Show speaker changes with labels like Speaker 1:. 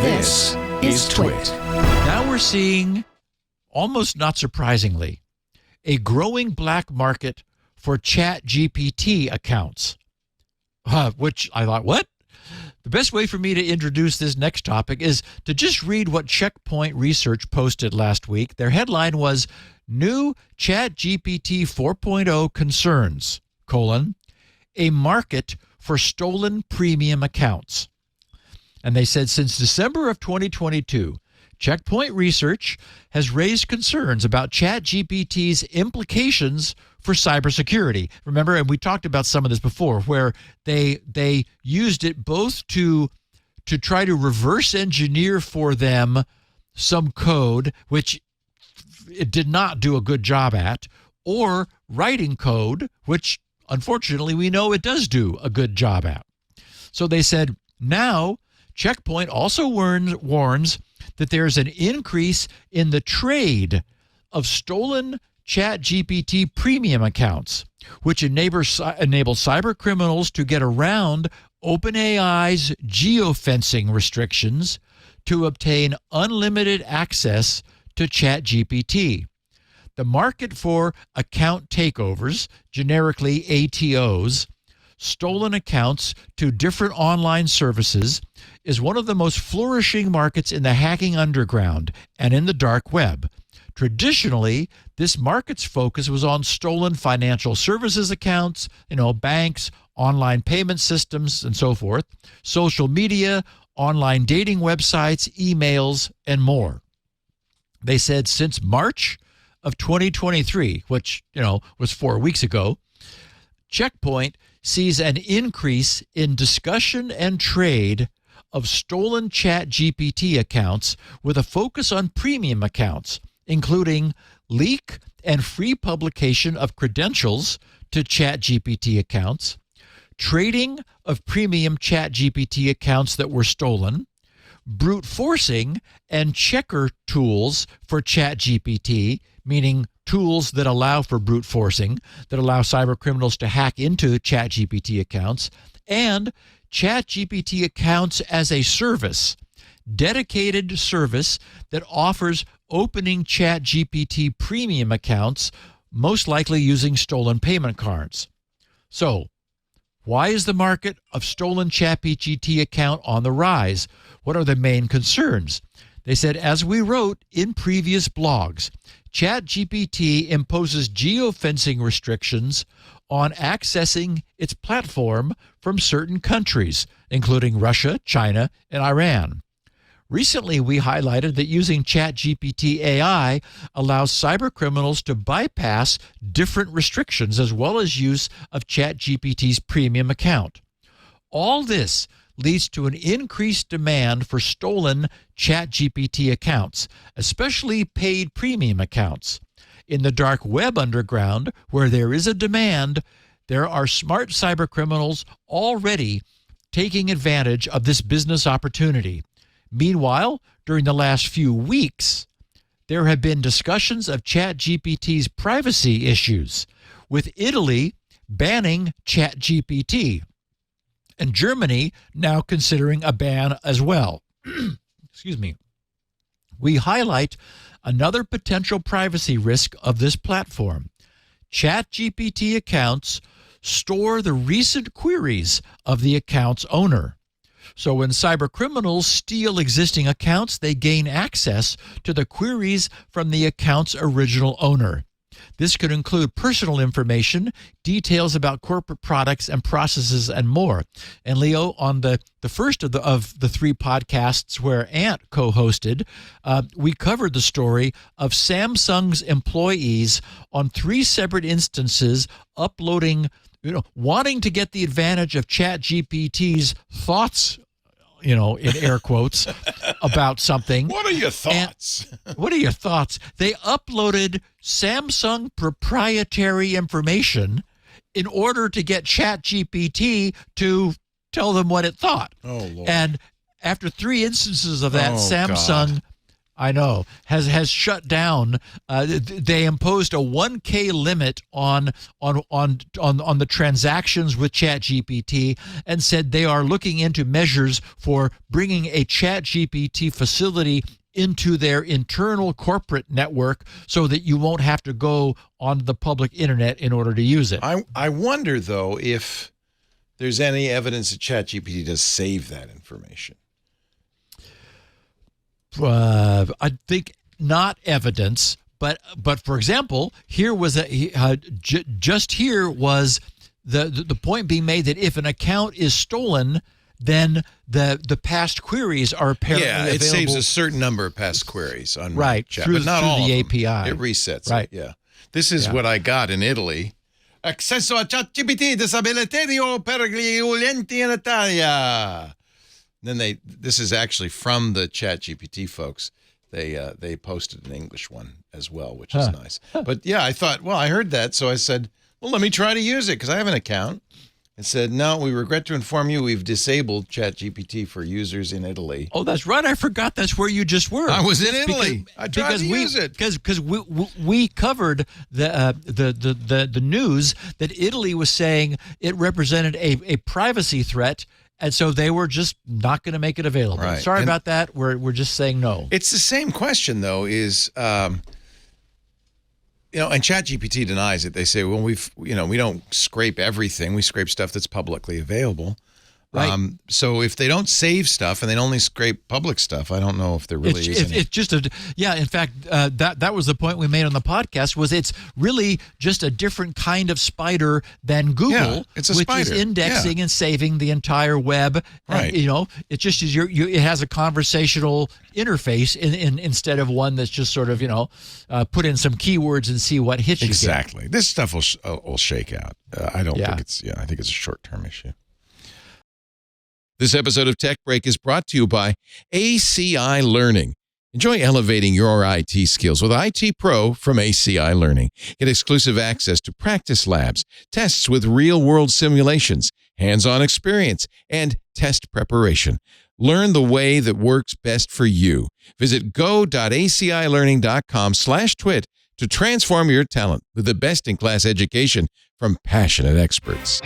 Speaker 1: This is TWiT.
Speaker 2: Now we're seeing, almost not surprisingly, a growing black market for ChatGPT accounts, which I thought, what? The best way for me to introduce this next topic is to just read what Checkpoint Research posted last week. Their headline was, New ChatGPT 4.0 Concerns, a market for stolen premium accounts. And they said since December of 2022, Checkpoint Research has raised concerns about ChatGPT's implications for cybersecurity. Remember, and we talked about some of this before, where they used it both to try to reverse engineer for them some code, which it did not do a good job at, or writing code, which unfortunately we know it does do a good job at. So they said now Checkpoint also warns that there's an increase in the trade of stolen ChatGPT premium accounts, which enable cyber criminals to get around OpenAI's geofencing restrictions to obtain unlimited access to ChatGPT. The market for account takeovers, generically ATOs, stolen accounts to different online services, is one of the most flourishing markets in the hacking underground and in the dark web. Traditionally, this market's focus was on stolen financial services accounts, banks, online payment systems, and so forth, social media, online dating websites, emails, and more. They said since March of 2023, which, was 4 weeks ago, Checkpoint sees an increase in discussion and trade of stolen ChatGPT accounts with a focus on premium accounts, including leak and free publication of credentials to ChatGPT accounts, trading of premium ChatGPT accounts that were stolen, brute forcing and checker tools for ChatGPT, meaning tools that allow for brute forcing, that allow cyber criminals to hack into ChatGPT accounts, and ChatGPT accounts as a service, dedicated service that offers opening ChatGPT premium accounts, most likely using stolen payment cards. So, why is the market of stolen ChatGPT account on the rise? What are the main concerns? They said, as we wrote in previous blogs, ChatGPT imposes geofencing restrictions on accessing its platform from certain countries, including Russia, China, and Iran. Recently, we highlighted that using ChatGPT AI allows cybercriminals to bypass different restrictions as well as use of ChatGPT's premium account. All this leads to an increased demand for stolen ChatGPT accounts, especially paid premium accounts. In the dark web underground, where there is a demand, there are smart cybercriminals already taking advantage of this business opportunity. Meanwhile, during the last few weeks, there have been discussions of ChatGPT's privacy issues, with Italy banning ChatGPT and Germany now considering a ban as well. Excuse me. We highlight another potential privacy risk of this platform. ChatGPT accounts store the recent queries of the account's owner. So when cybercriminals steal existing accounts, they gain access to the queries from the account's original owner. This could include personal information, details about corporate products and processes, and more. And Leo, on the first of the three podcasts where Ant co-hosted, we covered the story of Samsung's employees on 3 separate instances uploading, wanting to get the advantage of ChatGPT's thoughts, in air quotes, about something.
Speaker 1: What are your thoughts?
Speaker 2: What are your thoughts? They uploaded Samsung proprietary information in order to get ChatGPT to tell them what it thought.
Speaker 1: Oh, Lord.
Speaker 2: And after 3 instances of that, Samsung I know, has shut down. They imposed a 1K limit on the transactions with ChatGPT, and said they are looking into measures for bringing a ChatGPT facility into their internal corporate network so that you won't have to go onto the public internet in order to use it.
Speaker 3: I wonder, though, if there's any evidence that ChatGPT does save that information.
Speaker 2: I think not evidence, but for example, here was just here was the point being made that if an account is stolen, then the past queries are apparently available.
Speaker 3: It saves a certain number of past queries on chat,
Speaker 2: through,
Speaker 3: but not
Speaker 2: through
Speaker 3: all
Speaker 2: the
Speaker 3: of them.
Speaker 2: API.
Speaker 3: It resets
Speaker 2: right.
Speaker 3: it. Yeah, this is what I got in Italy. Accesso a ChatGPT disabilitario per gli utenti in Italia. Then this is actually from the ChatGPT folks. They posted an English one as well, which is nice. But yeah, I thought, well, I heard that, so I said, well, let me try to use it because I have an account. It said, no, we regret to inform you we've disabled ChatGPT for users in Italy.
Speaker 2: Oh, that's right. I forgot that's where you just were.
Speaker 3: I was in Italy. I tried to use it
Speaker 2: because we covered the news that Italy was saying it represented a privacy threat. And so they were just not going to make it available.
Speaker 3: Right.
Speaker 2: Sorry about that. We're just saying no.
Speaker 3: It's the same question, though, is, and ChatGPT denies it. They say, well, we don't scrape everything. We scrape stuff that's publicly available.
Speaker 2: Right.
Speaker 3: So if they don't save stuff and they only scrape public stuff, I don't know if there really is any.
Speaker 2: It's just in fact, that was the point we made on the podcast, was it's really just a different kind of spider than Google,
Speaker 3: it's a
Speaker 2: which
Speaker 3: spider.
Speaker 2: is indexing and saving the entire web.
Speaker 3: Right.
Speaker 2: And, it just is it has a conversational interface instead of one that's just sort of, put in some keywords and see what hits you.
Speaker 3: Exactly. This stuff will shake out. I don't think I think it's a short-term issue. This episode of Tech Break is brought to you by ACI Learning. Enjoy elevating your IT skills with IT Pro from ACI Learning. Get exclusive access to practice labs, tests with real-world simulations, hands-on experience, and test preparation. Learn the way that works best for you. Visit go.acilearning.com/twit to transform your talent with the best-in-class education from passionate experts.